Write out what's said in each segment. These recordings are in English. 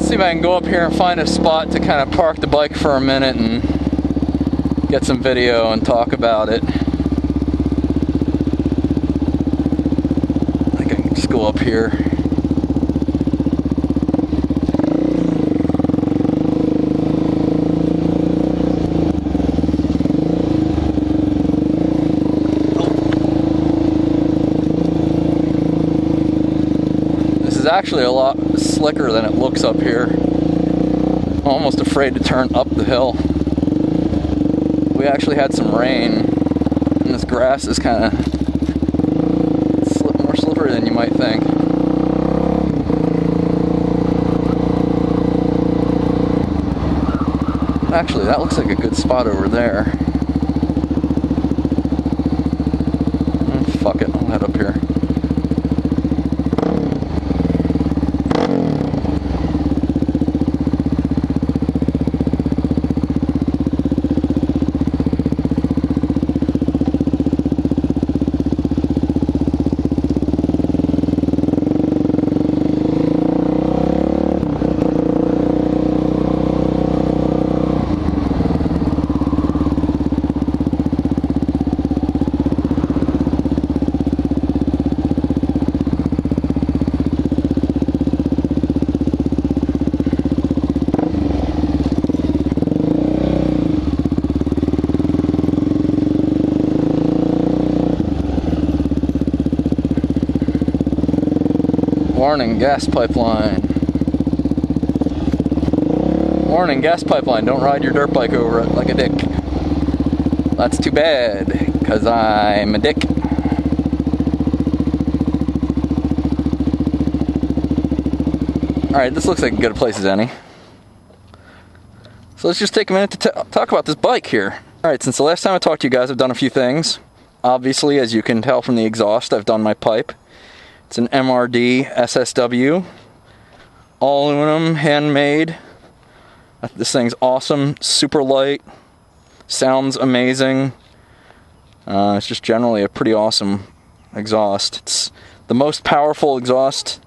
see if I can go up here and find a spot to kind of park the bike for a minute and get some video and talk about it. I think I can just go up here. This is actually a lot slicker than it looks up here. I'm almost afraid to turn up the hill. We actually had some rain, and this grass is kind of more slippery than you might think. Actually, that looks like a good spot over there. Fuck it, I'll head up here. Warning, gas pipeline. Warning, gas pipeline. Don't ride your dirt bike over it like a dick. That's too bad, because I'm a dick. Alright, this looks like as good a place as any. So let's just take a minute to talk about this bike here. Alright, since the last time I talked to you guys, I've done a few things. Obviously, as you can tell from the exhaust, I've done my pipe. It's an MRD SSW, all aluminum, handmade. This thing's awesome, super light, sounds amazing. It's just generally a pretty awesome exhaust. It's the most powerful exhaust,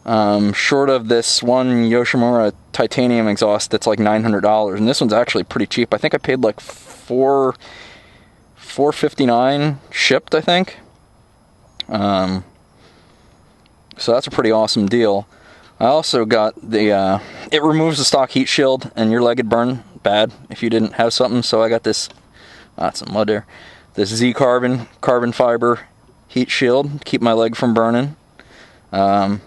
short of this one Yoshimura titanium exhaust that's like $900, and this one's actually pretty cheap. I think I paid like $459 shipped, I think. So that's a pretty awesome deal. I also got the, it removes the stock heat shield, and your leg would burn bad if you didn't have something. So I got this, that's some mud there, this Z-carbon carbon fiber heat shield to keep my leg from burning. I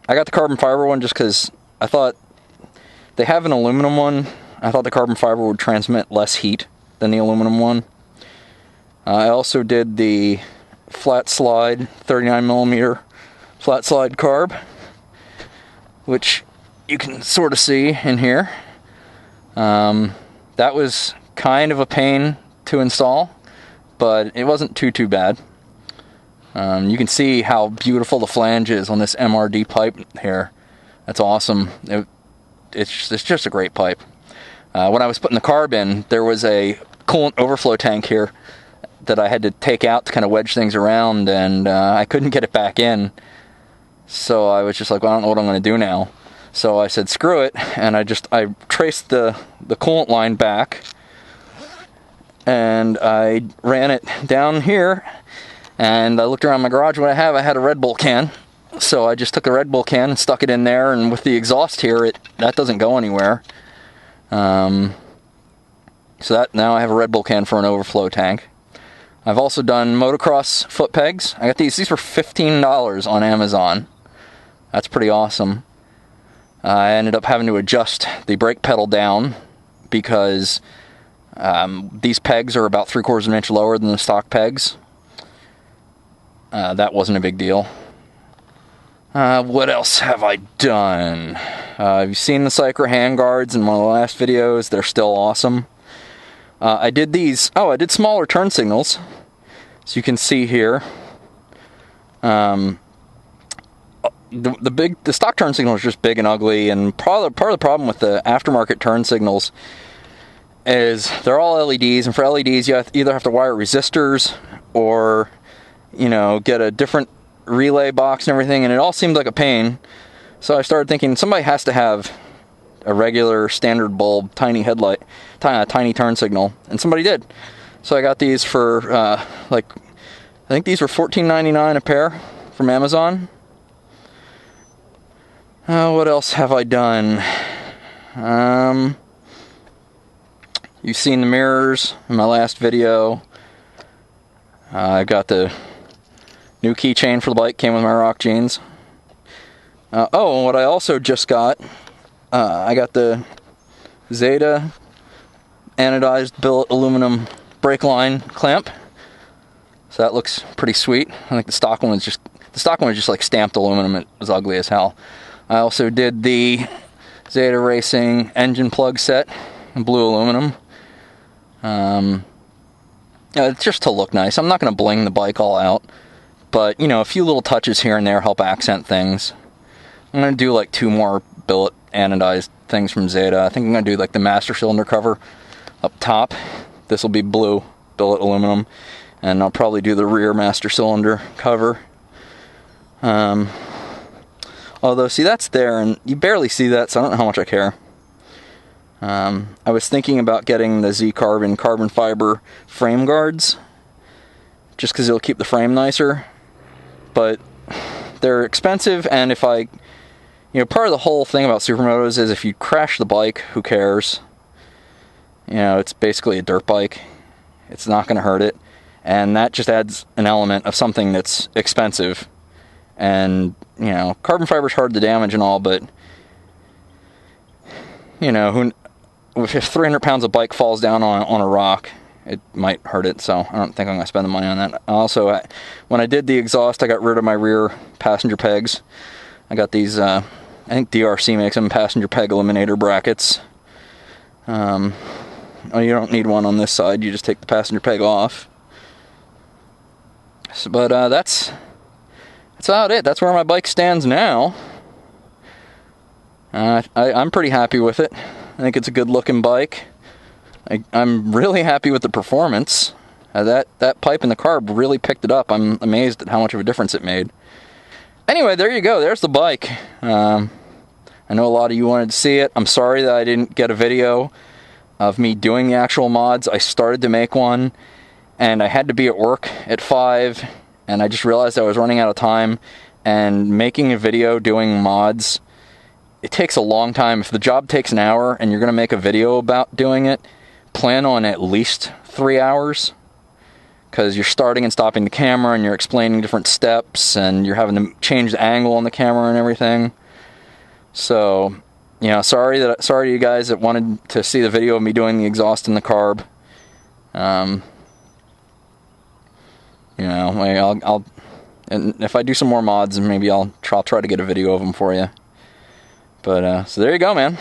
got the carbon fiber one just because I thought they have an aluminum one. I thought the carbon fiber would transmit less heat than the aluminum one. I also did the flat slide 39mm flat slide carb, which you can sort of see in here. That was kind of a pain to install, but it wasn't too bad. You can see how beautiful the flange is on this MRD pipe here. That's awesome. It's just a great pipe. When I was putting the carb in, there was a coolant overflow tank here that I had to take out to kind of wedge things around, and I couldn't get it back in. So I was just like, well, I don't know what I'm going to do now. So I said, screw it, and I traced the coolant line back, and I ran it down here, and I looked around my garage. What I had a Red Bull can. So I just took a Red Bull can and stuck it in there, and with the exhaust here, that doesn't go anywhere. So that now I have a Red Bull can for an overflow tank. I've also done motocross foot pegs. I got these were $15 on Amazon. That's pretty awesome. I ended up having to adjust the brake pedal down because these pegs are about 3/4 of an inch lower than the stock pegs. That wasn't a big deal. What else have I done? You've seen the Cycra handguards in one of the last videos. They're still awesome. I did these. Oh, I did smaller turn signals, so you can see here. The stock turn signal is just big and ugly, and part of the problem with the aftermarket turn signals is they're all LEDs, and for LEDs you either have to wire resistors or get a different relay box and everything, and it all seemed like a pain. So I started thinking somebody has to have a regular standard bulb, tiny headlight, tiny turn signal, and somebody did. So I got these for like, I think these were $14.99 a pair from Amazon. What else have I done? You've seen the mirrors in my last video. I got the new keychain for the bike, came with my rock jeans. Oh, and what I also just got, I got the Zeta anodized billet aluminum brake line clamp. So that looks pretty sweet. I think the stock one was just like stamped aluminum. It was ugly as hell. I also did the Zeta Racing engine plug set in blue aluminum. It's just to look nice. I'm not going to bling the bike all out, but you know, a few little touches here and there help accent things. I'm going to do like 2 more billet anodized things from Zeta. I think I'm going to do like the master cylinder cover up top. This will be blue billet aluminum, and I'll probably do the rear master cylinder cover. Although, see, that's there, and you barely see that, so I don't know how much I care. I was thinking about getting the Z-Carbon carbon fiber frame guards, just because it'll keep the frame nicer, but they're expensive, and if I, you know, part of the whole thing about Supermotos is if you crash the bike, who cares? You know, it's basically a dirt bike. It's not going to hurt it, and that just adds an element of something that's expensive. And, you know, carbon fiber's hard to damage and all, but, you know, if 300 pounds of bike falls down on a rock, it might hurt it, so I don't think I'm going to spend the money on that. Also, when I did the exhaust, I got rid of my rear passenger pegs. I got these, I think DRZ makes them, passenger peg eliminator brackets. Oh, you don't need one on this side, you just take the passenger peg off. So, but that's about it. That's where my bike stands now. I'm pretty happy with it. I think it's a good looking bike. I'm really happy with the performance. That pipe in the carb really picked it up. I'm amazed at how much of a difference it made. Anyway, there you go. There's the bike. I know a lot of you wanted to see it. I'm sorry that I didn't get a video of me doing the actual mods. I started to make one, and I had to be at work at 5, and I just realized I was running out of time, and making a video doing mods, it takes a long time. If the job takes an hour and you're going to make a video about doing it, plan on at least 3 hours, because you're starting and stopping the camera, and you're explaining different steps, and you're having to change the angle on the camera and everything. So, you know, sorry to you guys that wanted to see the video of me doing the exhaust and the carb. You know, I'll and if I do some more mods, maybe I'll try to get a video of them for you. But so there you go, man.